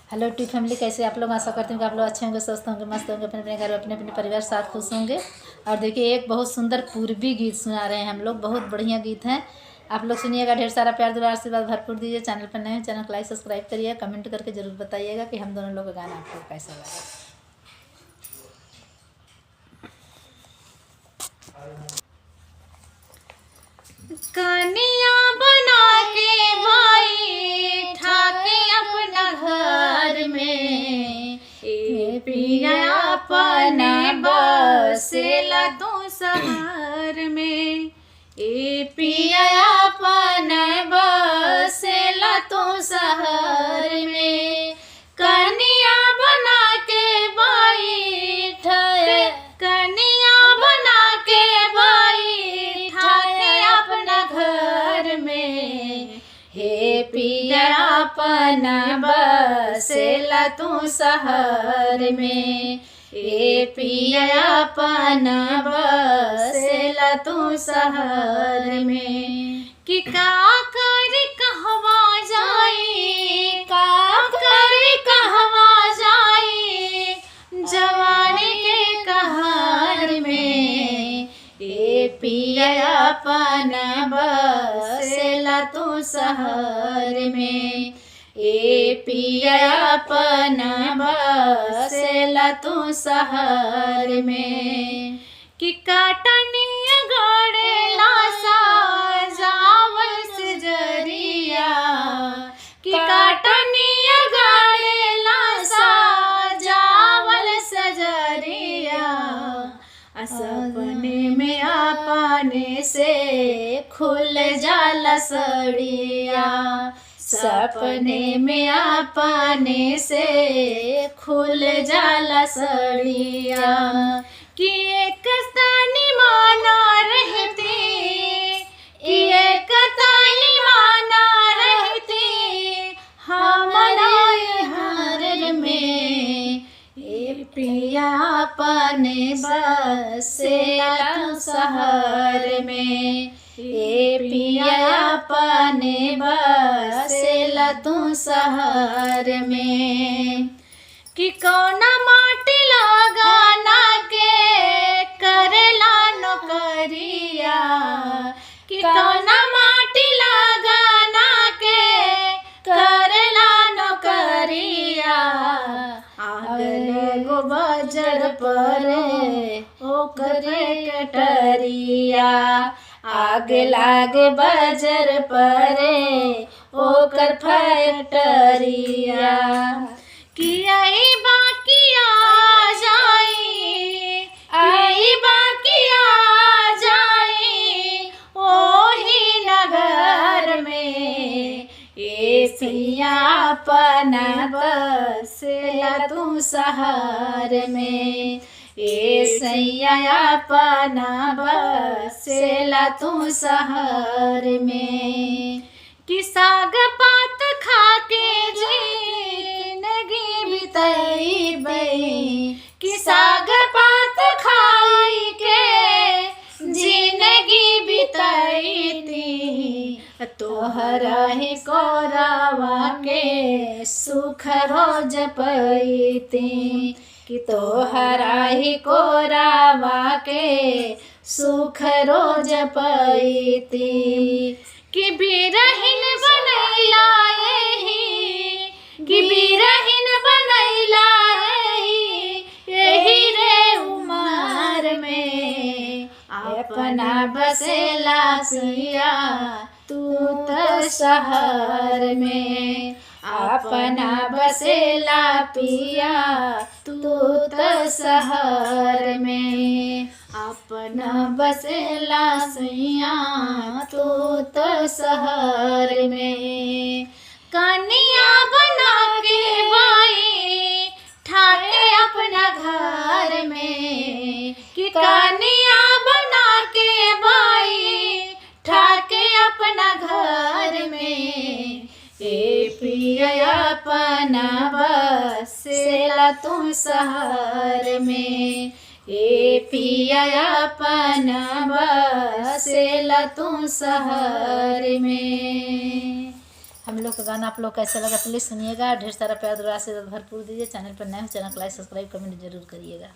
Hello T family, कैसे आप लोग? आशा करती हूँ कि आप लोग अच्छे होंगे, स्वस्थ होंगे, मस्त होंगे, अपने अपने घर अपने अपने परिवार साथ खुश होंगे। और देखिए, एक बहुत सुंदर पूर्वी गीत सुना रहे हैं हम लोग। बहुत बढ़िया गीत हैं, आप लोग सुनिएगा। ढेर सारा प्यार दुलार आशीर्वाद भरपूर दीजिए। चैनल पर नए हैं, चैनल को लाइक सब्सक्राइब करिए। कमेंट करके जरूर बताइएगा कि हम दोनों लोग का गाना आपको कैसा लगा। कनिया बना के भाई ठाके अपना घर में, ए पिया अपने बसेला तू शहर में, ए पिया अपने बसेला तू शहर में। कनिया बना के भाई कनिया बना के भाई ठाके अपना घर में, हे पिया अपना बसेला तू शहर में, ए पिया अपना बसेला तू शहर में। कि का करे कहवा जाई, का करे कहवा जाई जवानी के कहर में, ए पिया अपना बसेला तू शहर में, ए पिया अपना बसेला तू शहर में। कि काटनिया गड़ेला साजावल से जरिया, कि काटनिया गड़ेला साजावल सजरिया, सपने में अपने से खुल जाला सड़िया, सपने में अपने से खुल जाला सड़िया। कि एक तानी माना रहती, कि एक तानी माना रहती हमारा हर में, ए पिया अपने बसेला तू शहर में, ए पिया अपने बसेला तू शहर में। कि कौना माटी लगाना के करेला नौकरिया, कि कौना माटी लगाना के करेला नौकरिया, आगले गो बजर परे ओकरे कटरिया, आग लाग बजर परे ओकर फैक्टरिया। कि आई बाकी आ जाई, आई बाकी आ जाई ओही नगर में, ए पिया अपना बसेला तू शहर में, ए सैया अपना बसेला तू शहर में। कि साग पात खा के जिंदगी बिताइबे, कि साग पात खाई के जिंदगी बिताईती, तोहरा ही कोरावा के सुख रोज पैती, कि तोहरा ही कोरावा के सुख रोज पैती। कि बिरहिन बनैला एही, कि बिरहिन बनैला एही रे उमर में, अपना बसेला पिया तू तो शहर में, अपना बसेला पिया तू तो शहर में, अपना बसेला सैया तू तो शहर में। कनिया बना के भाई ठाके अपना घर में, कि कनिया बना के भाई ठाके अपना घर में, ए पिया अपना बसेला तू शहर में, ए पिया अपना बसेला तू शहर में। हम लोग का गाना आप लोग कैसा लगा प्लीज़ सुनिएगा, ढेर सारा प्यार दुआ से भरपूर दीजिए। चैनल पर नए हो चैनल को लाइक सब्सक्राइब कमेंट जरूर करिएगा।